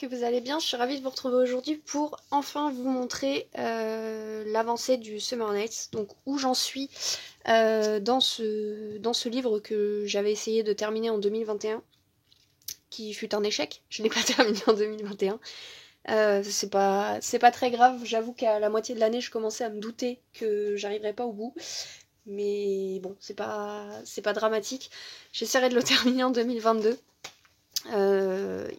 que vous allez bien. Je suis ravie de vous retrouver aujourd'hui pour enfin vous montrer l'avancée du Summer Nights, donc où j'en suis dans ce livre que j'avais essayé de terminer en 2021, qui fut un échec. Je n'ai pas terminé en 2021. C'est pas très grave, j'avoue qu'à la moitié de l'année je commençais à me douter que j'arriverais pas au bout. Mais bon, c'est pas dramatique. J'essaierai de le terminer en 2022.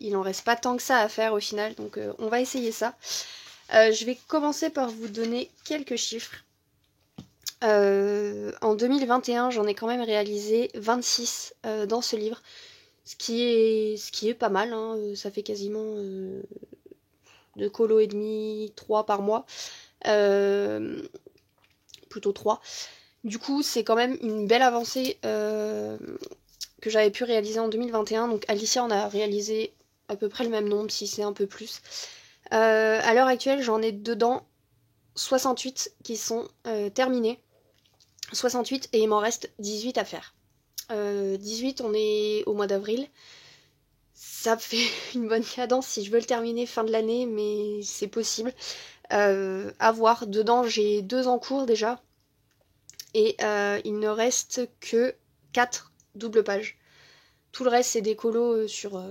Il en reste pas tant que ça à faire au final, donc on va essayer ça. Je vais commencer par vous donner quelques chiffres. En 2021, j'en ai quand même réalisé 26 dans ce livre, ce qui est pas mal, hein. Ça fait quasiment 2 colos et demi, 3 par mois. Plutôt 3. Du coup, c'est quand même une belle avancée que j'avais pu réaliser en 2021. Donc Alicia en a réalisé à peu près le même nombre, si c'est un peu plus. À l'heure actuelle, j'en ai dedans 68 qui sont terminés. 68 et il m'en reste 18 à faire. 18, on est au mois d'avril. Ça fait une bonne cadence si je veux le terminer fin de l'année, mais c'est possible. À voir. Dedans, j'ai 2 en cours déjà. Et il ne reste que 4 doubles pages. Tout le reste, c'est des colos sur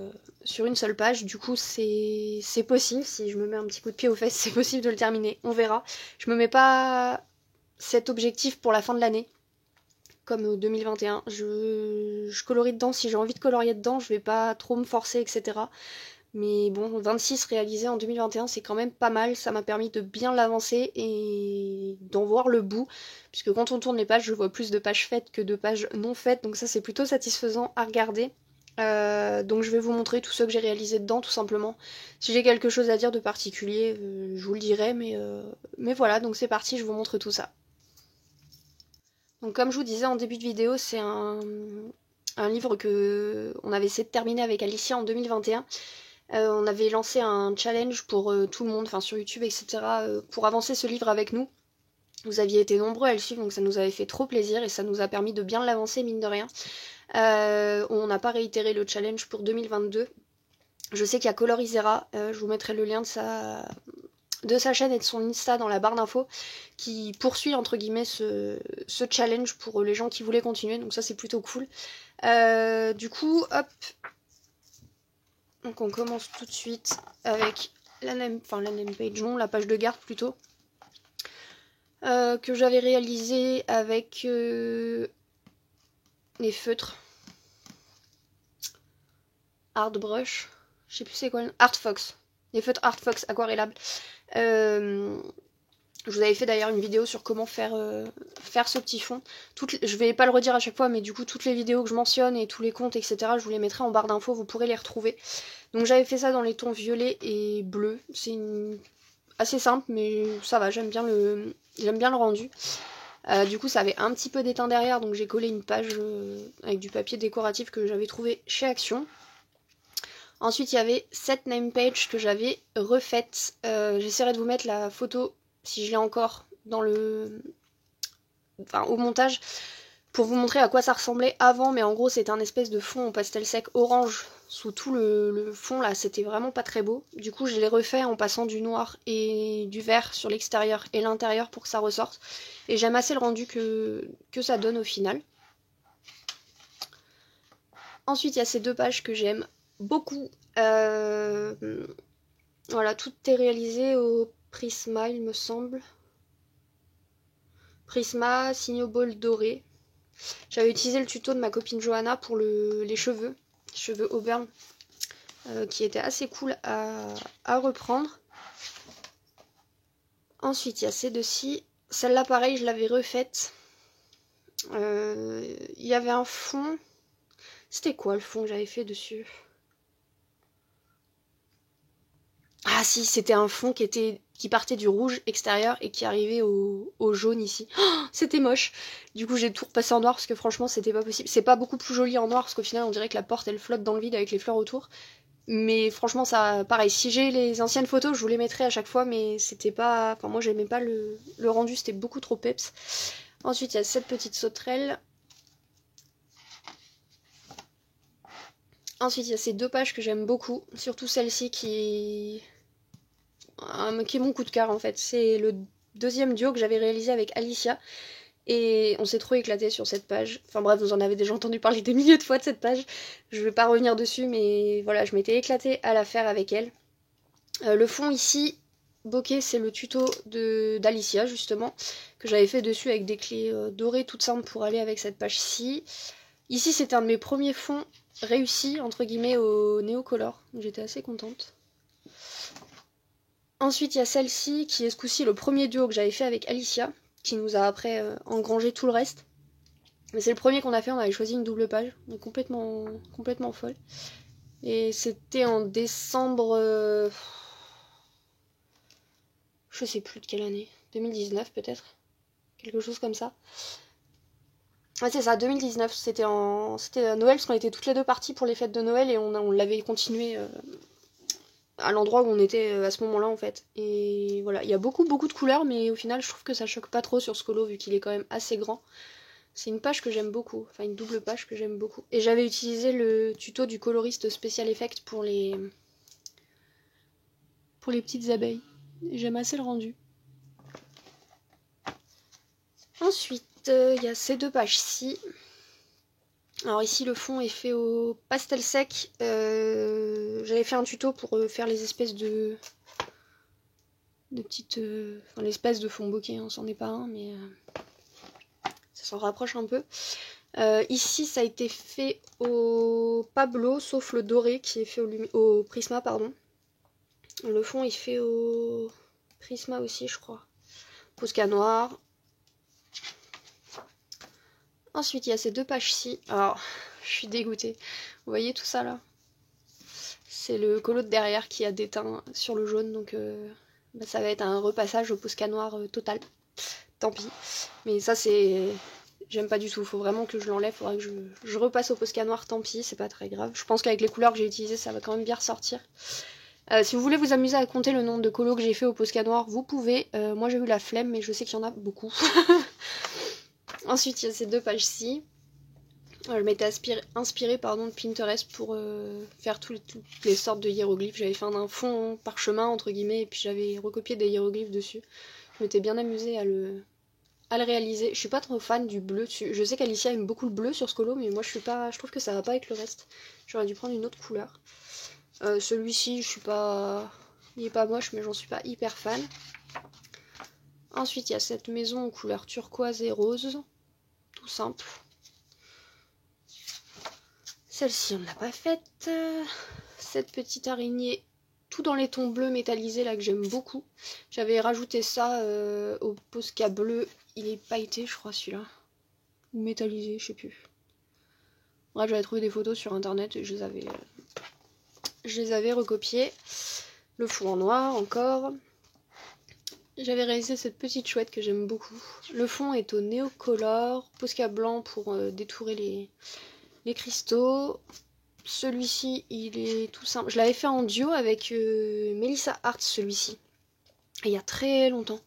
une seule page. Du coup, c'est possible. Si je me mets un petit coup de pied aux fesses, c'est possible de le terminer. On verra. Je me mets pas cet objectif pour la fin de l'année, comme 2021. Je colorie dedans. Si j'ai envie de colorier dedans, je vais pas trop me forcer, etc. Mais bon, 26 réalisés en 2021, c'est quand même pas mal. Ça m'a permis de bien l'avancer et d'en voir le bout. Puisque quand on tourne les pages, je vois plus de pages faites que de pages non faites. Donc ça, c'est plutôt satisfaisant à regarder. Donc je vais vous montrer tout ce que j'ai réalisé dedans, tout simplement. Si j'ai quelque chose à dire de particulier, je vous le dirai. Mais voilà, donc c'est parti, je vous montre tout ça. Donc comme je vous disais en début de vidéo, c'est un livre que on avait essayé de terminer avec Alicia en 2021. On avait lancé un challenge pour tout le monde, enfin sur YouTube, etc., pour avancer ce livre avec nous. Vous aviez été nombreux à le suivre, donc ça nous avait fait trop plaisir et ça nous a permis de bien l'avancer, mine de rien. On n'a pas réitéré le challenge pour 2022. Je sais qu'il y a Colorizera, je vous mettrai le lien de sa chaîne et de son Insta dans la barre d'infos, qui poursuit entre guillemets ce challenge pour les gens qui voulaient continuer, donc ça c'est plutôt cool. Du coup, hop. Donc on commence tout de suite avec la name page, non, la page de garde plutôt, que j'avais réalisée avec les feutres Art Brush, je sais plus c'est quoi, Art Fox, les feutres Art Fox aquarellables. Je vous avais fait d'ailleurs une vidéo sur comment faire ce petit fond. Je vais pas le redire à chaque fois, mais du coup toutes les vidéos que je mentionne et tous les comptes, etc., je vous les mettrai en barre d'infos, vous pourrez les retrouver. Donc j'avais fait ça dans les tons violet et bleu. C'est assez simple, mais ça va, j'aime bien le rendu. Du coup ça avait un petit peu d'étain derrière, donc j'ai collé une page avec du papier décoratif que j'avais trouvé chez Action. Ensuite il y avait cette name page que j'avais refaite. J'essaierai de vous mettre la photo, si je l'ai encore, au montage, pour vous montrer à quoi ça ressemblait avant, mais en gros c'était un espèce de fond en pastel sec orange sous tout le fond là, c'était vraiment pas très beau. Du coup je l'ai refait en passant du noir et du vert sur l'extérieur et l'intérieur pour que ça ressorte. Et j'aime assez le rendu que ça donne au final. Ensuite il y a ces 2 pages que j'aime beaucoup. Voilà, tout est réalisé au Prisma il me semble. Prisma Signoball doré. J'avais utilisé le tuto de ma copine Johanna pour les cheveux auburn, qui était assez cool à reprendre. Ensuite, il y a ces 2-ci. Celle-là, pareil, je l'avais refaite. Il y avait un fond. C'était quoi le fond que j'avais fait dessus? Ah si, c'était un fond qui partait du rouge extérieur et qui arrivait au jaune ici. Oh, c'était moche. Du coup j'ai tout repassé en noir parce que franchement c'était pas possible. C'est pas beaucoup plus joli en noir parce qu'au final on dirait que la porte elle flotte dans le vide avec les fleurs autour. Mais franchement ça, pareil, si j'ai les anciennes photos je vous les mettrai à chaque fois, mais c'était pas... Enfin moi j'aimais pas le rendu, c'était beaucoup trop peps. Ensuite il y a cette petite sauterelle. Ensuite, il y a ces deux pages que j'aime beaucoup, surtout celle-ci qui est mon coup de cœur en fait. C'est le deuxième duo que j'avais réalisé avec Alicia. Et on s'est trop éclaté sur cette page. Enfin bref, vous en avez déjà entendu parler des milliers de fois de cette page. Je vais pas revenir dessus, mais voilà, je m'étais éclatée à la faire avec elle. Le fond ici, bokeh, c'est le tuto d'Alicia justement, que j'avais fait dessus avec des clés dorées toutes simples pour aller avec cette page-ci. Ici, c'était un de mes premiers fonds réussis, entre guillemets, au Neocolor. J'étais assez contente. Ensuite, il y a celle-ci, qui est ce coup-ci le premier duo que j'avais fait avec Alicia, qui nous a après engrangé tout le reste. Mais c'est le premier qu'on a fait, on avait choisi une double page, on est complètement folle. Et c'était en décembre... je sais plus de quelle année, 2019 peut-être, quelque chose comme ça. Ouais, c'est ça, 2019, c'était à Noël, parce qu'on était toutes les deux parties pour les fêtes de Noël, et on l'avait continué à l'endroit où on était à ce moment-là en fait. Et voilà, il y a beaucoup de couleurs, mais au final je trouve que ça choque pas trop sur ce colo, vu qu'il est quand même assez grand. C'est une page que j'aime beaucoup, enfin une double page que j'aime beaucoup. Et j'avais utilisé le tuto du coloriste Special Effect pour les petites abeilles. J'aime assez le rendu. Ensuite, il y a ces deux pages-ci. Alors ici, le fond est fait au pastel sec. J'avais fait un tuto pour faire les espèces de petites... enfin, l'espèce de fond bokeh, hein, c'en est pas un, mais ça s'en rapproche un peu. Ici, ça a été fait au Pablo, sauf le doré qui est fait au Prisma, pardon. Le fond est fait au Prisma aussi, je crois. Posca noir. Ensuite, il y a ces deux pages-ci. Alors, je suis dégoûtée. Vous voyez tout ça, là? C'est le colo de derrière qui a déteint sur le jaune, donc bah, ça va être un repassage au Posca noir total. Tant pis. Mais ça, c'est... J'aime pas du tout, faut vraiment que je l'enlève, faudra que je repasse au Posca noir, tant pis, c'est pas très grave. Je pense qu'avec les couleurs que j'ai utilisées, ça va quand même bien ressortir. Si vous voulez vous amuser à compter le nombre de colos que j'ai fait au Posca noir, vous pouvez. Moi j'ai eu la flemme, mais je sais qu'il y en a beaucoup. Ensuite, il y a ces deux pages-ci. Je m'étais inspirée de Pinterest pour faire toutes les sortes de hiéroglyphes. J'avais fait un fond parchemin, entre guillemets, et puis j'avais recopié des hiéroglyphes dessus. Je m'étais bien amusée à le réaliser. Je suis pas trop fan du bleu dessus. Je sais qu'Alicia aime beaucoup le bleu sur ce colo, mais moi je trouve que ça va pas avec le reste. J'aurais dû prendre une autre couleur. Celui-ci, je suis pas... Il est pas moche, mais j'en suis pas hyper fan. Ensuite, il y a cette maison aux couleurs turquoise et rose. Tout simple. Celle-ci, on ne l'a pas faite. Cette petite araignée, tout dans les tons bleus métallisés, là, que j'aime beaucoup. J'avais rajouté ça au Posca bleu. Il est pailleté, je crois, celui-là. Ou métallisé, je sais plus. Bref, j'avais trouvé des photos sur internet et je les avais recopiées. Le fond en noir, encore. J'avais réalisé cette petite chouette que j'aime beaucoup. Le fond est au Neocolor, Posca blanc pour détourer les cristaux. Celui-ci, il est tout simple. Je l'avais fait en duo avec Melissa Hart, celui-ci. Il y a très longtemps.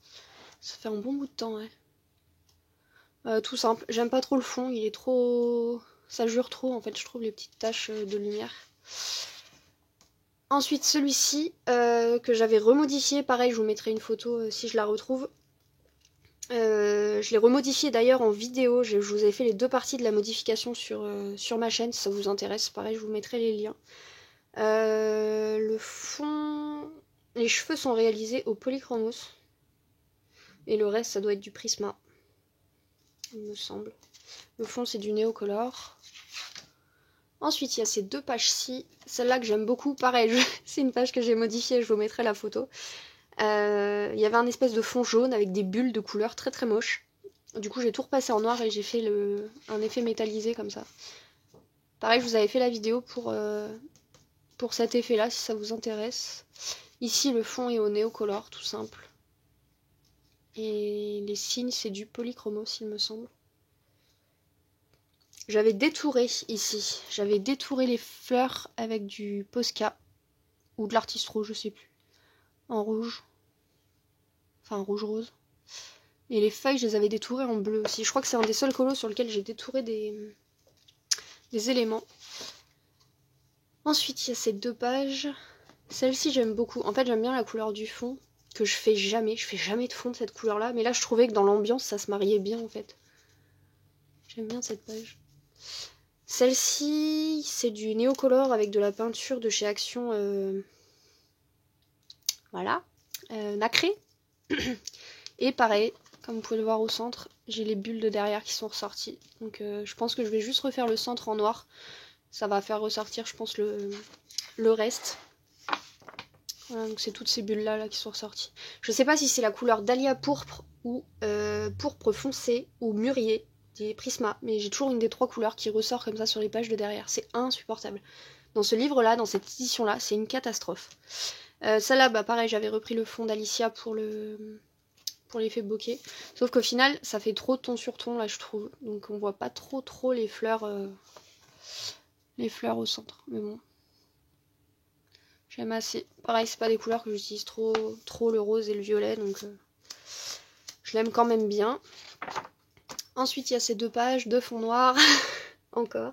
Ça fait un bon bout de temps, ouais. Tout simple. J'aime pas trop le fond, il est trop... Ça jure trop, en fait, je trouve les petites taches de lumière. Ensuite, celui-ci, que j'avais remodifié, pareil, je vous mettrai une photo si je la retrouve. Je l'ai remodifié d'ailleurs en vidéo, je vous ai fait les deux parties de la modification sur ma chaîne, si ça vous intéresse, pareil, je vous mettrai les liens. Le fond... Les cheveux sont réalisés au Polychromos. Et le reste, ça doit être du Prisma, il me semble. Le fond, c'est du Neocolor. Ensuite, il y a ces deux pages-ci. Celle-là que j'aime beaucoup, pareil, c'est une page que j'ai modifiée, je vous mettrai la photo. Il y avait un espèce de fond jaune avec des bulles de couleur très très moche. Du coup, j'ai tout repassé en noir et j'ai fait un effet métallisé comme ça. Pareil, je vous avais fait la vidéo pour cet effet-là, si ça vous intéresse. Ici, le fond est au Neocolor, tout simple. Et les signes, c'est du Polychromos, il me semble. J'avais détouré ici. J'avais détouré les fleurs avec du Posca. Ou de l'artiste rouge, je sais plus. En rouge. Enfin, rouge-rose. Et les feuilles, je les avais détourées en bleu aussi. Je crois que c'est un des seuls colos sur lequel j'ai détouré des éléments. Ensuite, il y a ces 2 pages. Celle-ci, j'aime beaucoup. En fait, j'aime bien la couleur du fond, que je fais jamais. Je fais jamais de fond de cette couleur-là. Mais là, je trouvais que dans l'ambiance, ça se mariait bien, en fait. J'aime bien cette page. Celle-ci, c'est du néocolor avec de la peinture de chez Action. Voilà. Nacré. Et pareil, comme vous pouvez le voir au centre, j'ai les bulles de derrière qui sont ressorties. Donc je pense que je vais juste refaire le centre en noir. Ça va faire ressortir, je pense, le reste. Voilà, donc c'est toutes ces bulles là qui sont ressorties. Je sais pas si c'est la couleur dahlia pourpre ou pourpre foncé ou mûrier des Prisma, mais j'ai toujours une des 3 couleurs qui ressort comme ça sur les pages de derrière. C'est insupportable. Dans ce livre là, dans cette édition là, c'est une catastrophe. Celle-là, bah pareil, j'avais repris le fond d'Alicia pour l'effet bokeh. Sauf qu'au final, ça fait trop ton sur ton là, je trouve. Donc on voit pas trop les fleurs au centre. Mais bon. J'aime assez. Pareil, c'est pas des couleurs que j'utilise trop le rose et le violet, donc je l'aime quand même bien. Ensuite, il y a ces 2 pages de fond noir. Encore.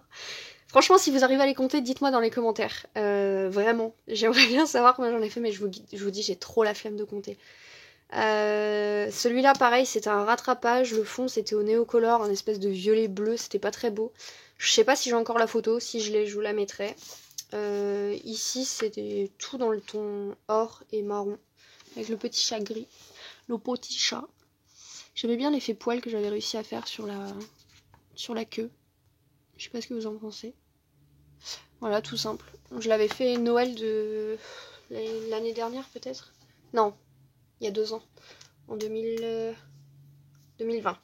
Franchement, si vous arrivez à les compter, dites-moi dans les commentaires. Vraiment. J'aimerais bien savoir combien j'en ai fait, mais je vous dis, j'ai trop la flemme de compter. Celui-là, pareil, c'était un rattrapage. Le fond, c'était au néocolor, un espèce de violet bleu. C'était pas très beau. Je sais pas si j'ai encore la photo. Si je l'ai, je vous la mettrai. Ici, c'était tout dans le ton or et marron. Avec le petit chat gris. Le petit chat. J'aimais bien l'effet poil que j'avais réussi à faire sur la queue. Je sais pas ce que vous en pensez. Voilà, tout simple. Je l'avais fait Noël de l'année dernière, peut-être. Non, il y a 2 ans. En 2020,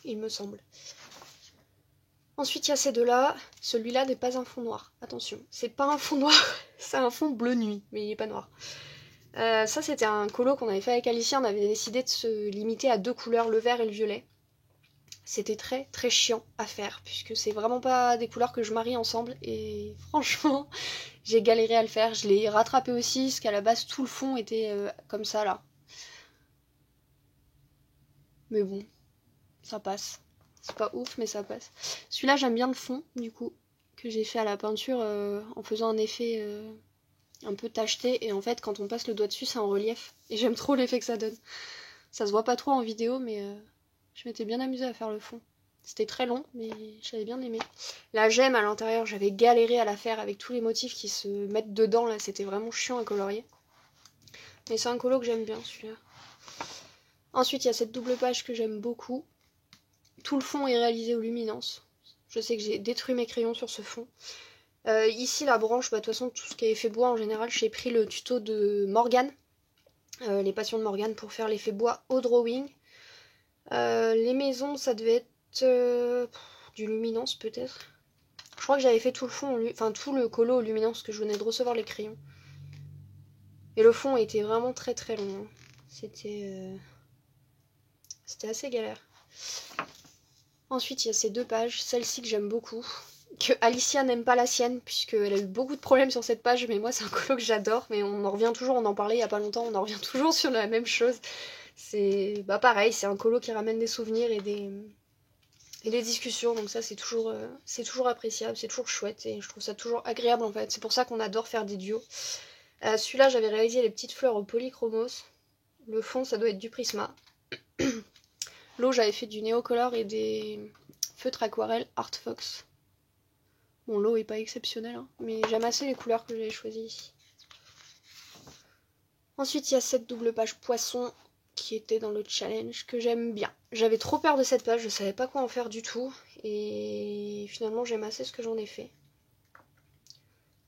il me semble. Ensuite, il y a ces 2-là. Celui-là n'est pas un fond noir. Attention, c'est pas un fond noir, c'est un fond bleu nuit, mais il n'est pas noir. Ça, c'était un colo qu'on avait fait avec Alicia. On avait décidé de se limiter à 2 couleurs, le vert et le violet. C'était très chiant à faire, puisque c'est vraiment pas des couleurs que je marie ensemble. Et franchement, j'ai galéré à le faire. Je l'ai rattrapé aussi, parce qu'à la base, tout le fond était comme ça, là. Mais bon, ça passe. C'est pas ouf, mais ça passe. Celui-là, j'aime bien le fond, du coup, que j'ai fait à la peinture en faisant un effet un peu tacheté. Et en fait, quand on passe le doigt dessus, c'est en relief. Et j'aime trop l'effet que ça donne. Ça se voit pas trop en vidéo, mais je m'étais bien amusée à faire le fond. C'était très long, mais j'avais bien aimé. La gemme à l'intérieur, j'avais galéré à la faire avec tous les motifs qui se mettent dedans. Là, c'était vraiment chiant à colorier. Mais c'est un colo que j'aime bien, celui-là. Ensuite, il y a cette double page que j'aime beaucoup. Tout le fond est réalisé aux luminances. Je sais que j'ai détruit mes crayons sur ce fond. Ici, la branche, bah, de toute façon, tout ce qui est effet bois en général, j'ai pris le tuto de Morgane, les passions de Morgane, pour faire l'effet bois au drawing. Les maisons, ça devait être du luminance peut-être. Je crois que j'avais fait tout le fond, enfin tout le colo au luminance, que je venais de recevoir les crayons. Et le fond était vraiment très long. C'était assez galère. Ensuite, il y a ces 2 pages, celle-ci que j'aime beaucoup, que Alicia n'aime pas la sienne, puisqu'elle a eu beaucoup de problèmes sur cette page, mais moi c'est un colo que j'adore, mais on en revient toujours, on en parlait il y a pas longtemps, on en revient toujours sur la même chose. C'est pareil, c'est un colo qui ramène des souvenirs et des discussions, donc ça c'est toujours appréciable, c'est toujours chouette, et je trouve ça toujours agréable en fait. C'est pour ça qu'on adore faire des duos. Celui-là, j'avais réalisé les petites fleurs au polychromos. Le fond, ça doit être du Prisma. L'eau, j'avais fait du néocolor et des feutres aquarelles Art Fox. Bon, l'eau est pas exceptionnelle, hein, mais j'aime assez les couleurs que j'ai choisies ici. Ensuite, il y a cette double page poisson qui était dans le challenge, que j'aime bien. J'avais trop peur de cette page, je savais pas quoi en faire du tout, et finalement j'aime assez ce que j'en ai fait.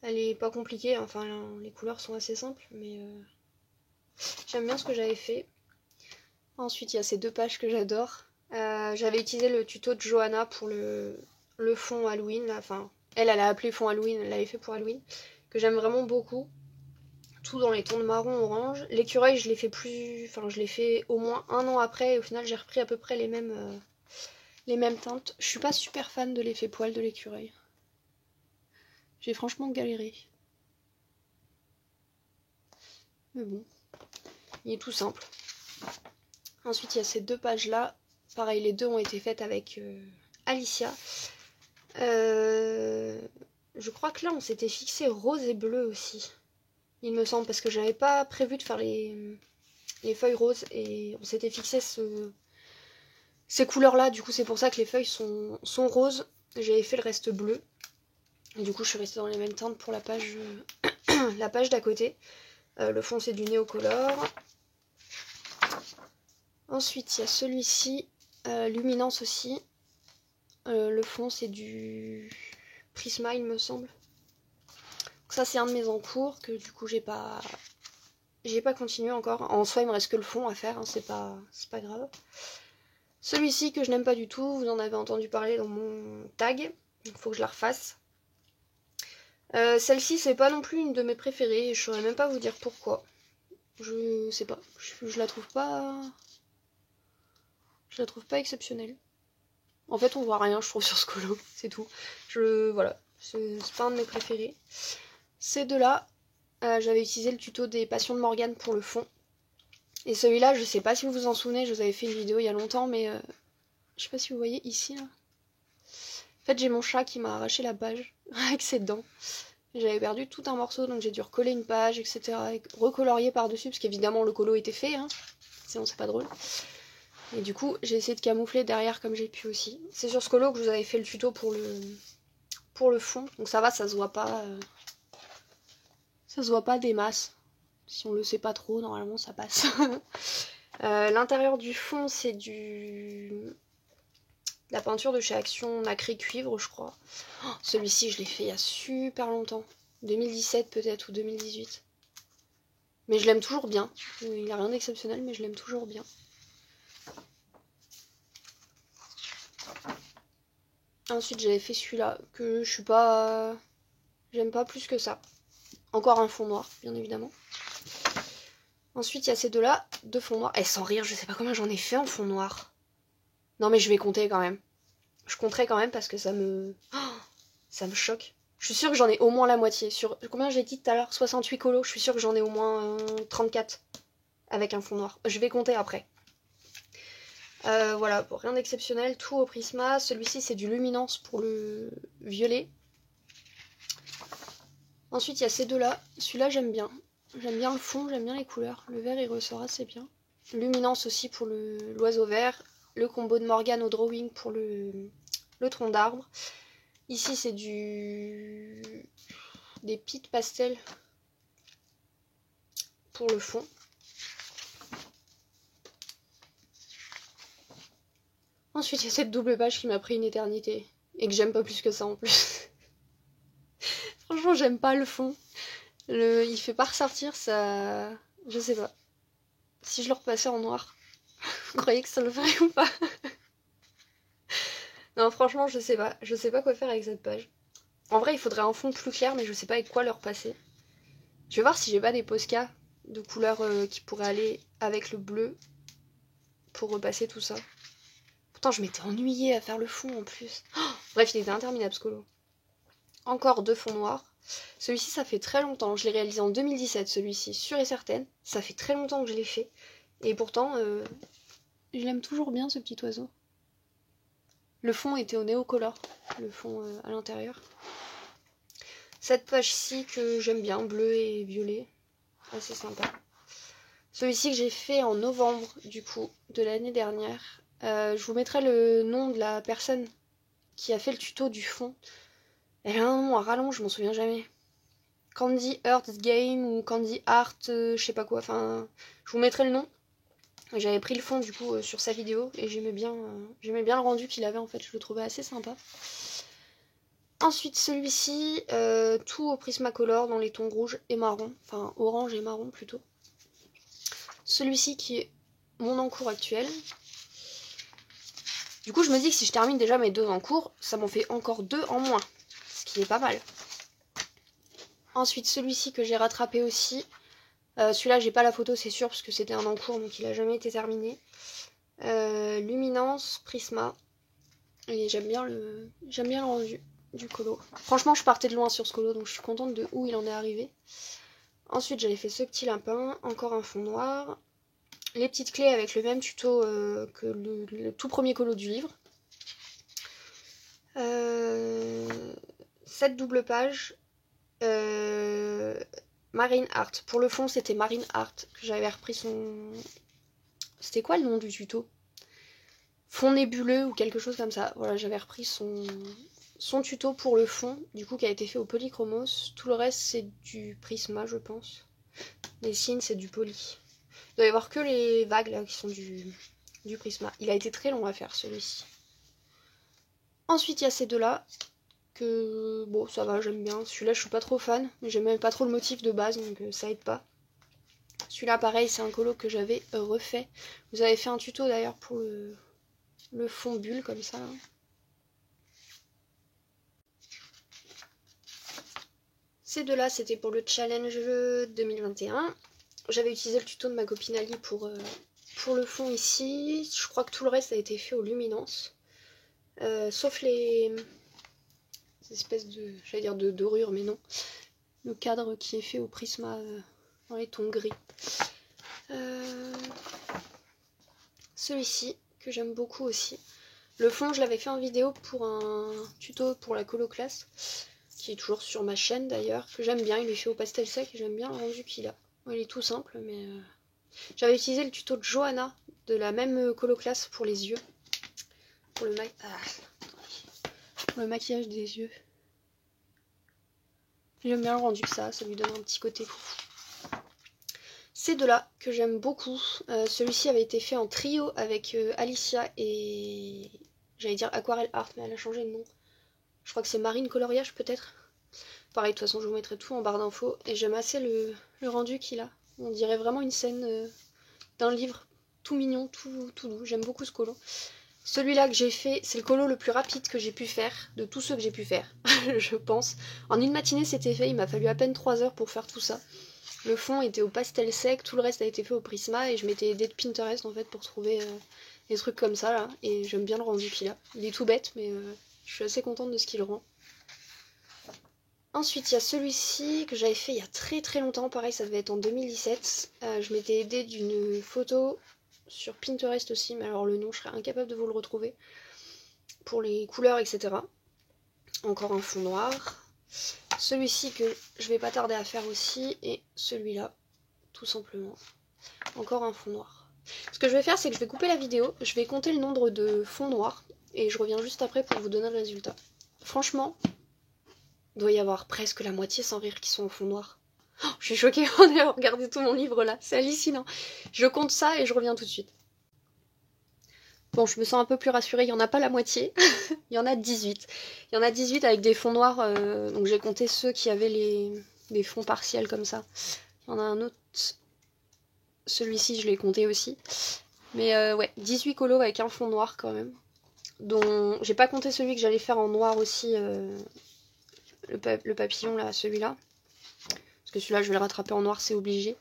Elle est pas compliquée, enfin les couleurs sont assez simples, mais j'aime bien ce que j'avais fait. Ensuite, il y a ces 2 pages que j'adore. J'avais utilisé le tuto de Johanna pour le fond Halloween, là. Enfin, elle a appelé fond Halloween, elle l'avait fait pour Halloween, que j'aime vraiment beaucoup. Tout dans les tons de marron orange. L'écureuil, je l'ai fait au moins 1 an après, et au final j'ai repris à peu près les mêmes teintes. Je suis pas super fan de l'effet poil de l'écureuil. J'ai franchement galéré. Mais bon, il est tout simple. Ensuite, il y a ces 2 pages là. Pareil, les 2 ont été faites avec Alicia. Je crois que là on s'était fixé rose et bleu aussi. Il me semble, parce que j'avais pas prévu de faire les feuilles roses et on s'était fixé ces couleurs-là. Du coup c'est pour ça que les feuilles sont roses. J'avais fait le reste bleu. Et du coup je suis restée dans les mêmes teintes pour la page, la page d'à côté. Le fond c'est du Neocolor. Ensuite il y a celui-ci, Luminance aussi. Le fond c'est du Prisma il me semble. Donc ça c'est un de mes encours que du coup j'ai pas continué encore. En soi il me reste que le fond à faire, hein, c'est pas grave. Celui-ci que je n'aime pas du tout, vous en avez entendu parler dans mon tag, il faut que je la refasse. Celle-ci c'est pas non plus une de mes préférées, je saurais même pas vous dire pourquoi. Je sais pas, je la trouve pas... Je la trouve pas exceptionnelle. En fait on voit rien je trouve sur ce colo, c'est tout. Voilà, c'est pas un de mes préférés. Ces deux-là, j'avais utilisé le tuto des Passions de Morgane pour le fond. Et celui-là, je sais pas si vous vous en souvenez, je vous avais fait une vidéo il y a longtemps, mais je sais pas si vous voyez ici là. En fait j'ai mon chat qui m'a arraché la page avec ses dents. J'avais perdu tout un morceau donc j'ai dû recoller une page, etc. Et recolorier par-dessus parce qu'évidemment le colo était fait, hein. Sinon c'est pas drôle. Et du coup j'ai essayé de camoufler derrière comme j'ai pu aussi. C'est sur ce colo que je vous avais fait le tuto pour le fond. Donc ça va, ça se voit pas. Ça se voit pas des masses. Si on le sait pas trop, normalement ça passe. L'intérieur du fond c'est la peinture de chez Action nacré cuivre je crois. Oh, celui-ci je l'ai fait il y a super longtemps. 2017 peut-être ou 2018. Mais je l'aime toujours bien. Il a rien d'exceptionnel mais je l'aime toujours bien. Ensuite j'avais fait celui-là que je suis pas... J'aime pas plus que ça. Encore un fond noir bien évidemment. Ensuite il y a ces deux-là, deux fonds noirs. Et sans rire je sais pas combien j'en ai fait en fond noir. Non mais je vais compter quand même. Je compterai quand même parce que ça me choque. Je suis sûre que j'en ai au moins la moitié. Sur combien j'ai dit tout à l'heure, 68 colos, je suis sûre que j'en ai au moins 34 avec un fond noir. Je vais compter après. Voilà, bon, rien d'exceptionnel, tout au Prisma. Celui-ci c'est du Luminance pour le violet. Ensuite il y a ces deux-là. Celui-là j'aime bien. J'aime bien le fond, j'aime bien les couleurs. Le vert il ressort assez bien. Luminance aussi pour l'oiseau vert. Le combo de Morgane au drawing pour le tronc d'arbre. Ici c'est des pits pastels pour le fond. Ensuite il y a cette double page qui m'a pris une éternité et que j'aime pas plus que ça en plus. Franchement j'aime pas le fond. Il fait pas ressortir ça... Je sais pas. Si je le repassais en noir, vous croyez que ça le ferait ou pas? Non franchement je sais pas. Je sais pas quoi faire avec cette page. En vrai il faudrait un fond plus clair mais je sais pas avec quoi le repasser. Je vais voir si j'ai pas des Posca de couleurs qui pourraient aller avec le bleu pour repasser tout ça. Pourtant je m'étais ennuyée à faire le fond en plus. Oh, bref il était interminable ce colo. Encore deux fonds noirs. Celui-ci ça fait très longtemps. Je l'ai réalisé en 2017 celui-ci, sûre et certaine. Ça fait très longtemps que je l'ai fait. Et pourtant je l'aime toujours bien ce petit oiseau. Le fond était au Neocolor. Le fond à l'intérieur. Cette page-ci que j'aime bien, bleu et violet. Assez sympa. Celui-ci que j'ai fait en novembre du coup de l'année dernière. Je vous mettrai le nom de la personne qui a fait le tuto du fond. Elle a un nom à rallonge, je m'en souviens jamais. Candy Earth Game ou Candy Art, je sais pas quoi. Enfin, je vous mettrai le nom. J'avais pris le fond du coup sur sa vidéo et j'aimais bien le rendu qu'il avait en fait. Je le trouvais assez sympa. Ensuite celui-ci, tout au Prismacolor dans les tons rouge et marron. Enfin orange et marron plutôt. Celui-ci qui est mon encours actuel. Du coup je me dis que si je termine déjà mes deux encours, ça m'en fait encore deux en moins. Ce qui est pas mal. Ensuite celui-ci que j'ai rattrapé aussi. Celui-là j'ai pas la photo c'est sûr parce que c'était un encours donc il a jamais été terminé. Luminance, Prisma. Et j'aime bien le rendu du colo. Franchement je partais de loin sur ce colo donc je suis contente de où il en est arrivé. Ensuite j'avais fait ce petit lapin, encore un fond noir. Les petites clés avec le même tuto que le tout premier colo du livre. cette double page Marine Art. Pour le fond, c'était Marine Art que j'avais repris son... C'était quoi le nom du tuto? Fond nébuleux ou quelque chose comme ça. Voilà, j'avais repris son tuto pour le fond, du coup qui a été fait au Polychromos. Tout le reste c'est du Prisma je pense. Les signes c'est du Poly. Il doit y avoir que les vagues là qui sont du Prisma. Il a été très long à faire celui-ci. Ensuite il y a ces deux là que bon ça va, j'aime bien. Celui-là je suis pas trop fan, mais j'aime même pas trop le motif de base donc ça aide pas. Celui-là pareil c'est un colo que j'avais refait. Vous avez fait un tuto d'ailleurs pour le fond bulle comme ça. Ces deux-là, c'était pour le challenge 2021. J'avais utilisé le tuto de ma copine Ali pour le fond ici. Je crois que tout le reste a été fait aux luminances. Sauf les espèces de, j'allais dire de dorure, mais non. Le cadre qui est fait au prisma dans les tons gris. Celui-ci, que j'aime beaucoup aussi. Le fond, je l'avais fait en vidéo pour un tuto pour la colo classe. Qui est toujours sur ma chaîne d'ailleurs, que j'aime bien, il est fait au pastel sec et j'aime bien le rendu qu'il a. Il est tout simple, mais j'avais utilisé le tuto de Johanna, de la même colo classe pour les yeux. Pour le, pour le maquillage des yeux. J'aime bien le rendu que ça lui donne un petit côté fou. Ces deux-là, que j'aime beaucoup. Celui-ci avait été fait en trio avec Alicia et... J'allais dire Aquarelle Art, mais elle a changé de nom. Je crois que c'est Marine Coloriage peut-être. Pareil, de toute façon je vous mettrai tout en barre d'infos. Et j'aime assez le rendu qu'il a. On dirait vraiment une scène d'un livre tout mignon, tout doux. J'aime beaucoup ce colo. Celui-là que j'ai fait, c'est le colo le plus rapide que j'ai pu faire, de tous ceux que j'ai pu faire, je pense. En une matinée c'était fait, il m'a fallu à peine 3 heures pour faire tout ça. Le fond était au pastel sec, tout le reste a été fait au Prisma et je m'étais aidée de Pinterest en fait pour trouver des trucs comme ça là. Et j'aime bien le rendu qu'il a. Il est tout bête mais... je suis assez contente de ce qu'il rend. Ensuite, il y a celui-ci que j'avais fait il y a très très longtemps. Pareil, ça devait être en 2017. Je m'étais aidée d'une photo sur Pinterest aussi, mais alors le nom, je serais incapable de vous le retrouver. Pour les couleurs, etc. Encore un fond noir. Celui-ci que je vais pas tarder à faire aussi. Et celui-là, tout simplement. Encore un fond noir. Ce que je vais faire, c'est que je vais couper la vidéo. Je vais compter le nombre de fonds noirs. Et je reviens juste après pour vous donner le résultat. Franchement, il doit y avoir presque la moitié sans rire qui sont au fond noir. Oh, je suis choquée, on a regardé tout mon livre là, c'est hallucinant. Je compte ça et je reviens tout de suite. Bon, je me sens un peu plus rassurée, il n'y en a pas la moitié, il y en a 18. Il y en a 18 avec des fonds noirs, donc j'ai compté ceux qui avaient les fonds partiels comme ça. Il y en a un autre, celui-ci je l'ai compté aussi. Mais ouais, 18 colos avec un fond noir quand même. Dont j'ai pas compté celui que j'allais faire en noir aussi, le papillon là, celui-là. Parce que celui-là je vais le rattraper en noir, c'est obligé.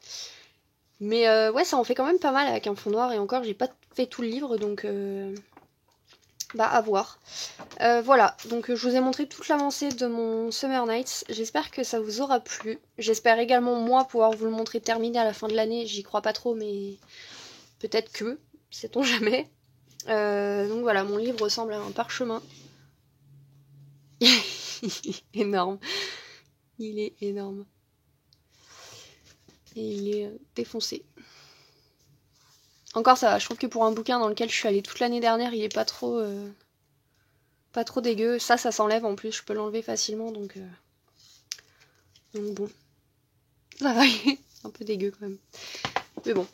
Mais ouais, ça en fait quand même pas mal avec un fond noir. Et encore, j'ai pas fait tout le livre, donc bah à voir. Voilà, donc je vous ai montré toute l'avancée de mon Summer Nights. J'espère que ça vous aura plu. J'espère également moi pouvoir vous le montrer terminé à la fin de l'année. J'y crois pas trop, mais peut-être que, sait-on jamais. Donc voilà, mon livre ressemble à un parchemin. Énorme. Il est énorme. Et il est défoncé. Encore ça va, je trouve que pour un bouquin dans lequel je suis allée toute l'année dernière, il est pas trop dégueu. Ça s'enlève en plus, je peux l'enlever facilement, donc bon. Ça va, il est un peu dégueu quand même. Mais bon.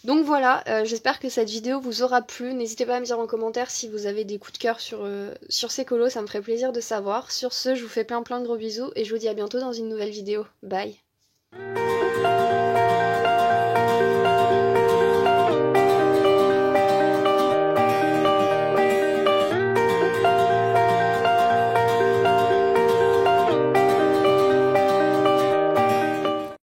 Donc voilà, j'espère que cette vidéo vous aura plu. N'hésitez pas à me dire en commentaire si vous avez des coups de cœur sur ces colos, ça me ferait plaisir de savoir. Sur ce, je vous fais plein de gros bisous et je vous dis à bientôt dans une nouvelle vidéo. Bye!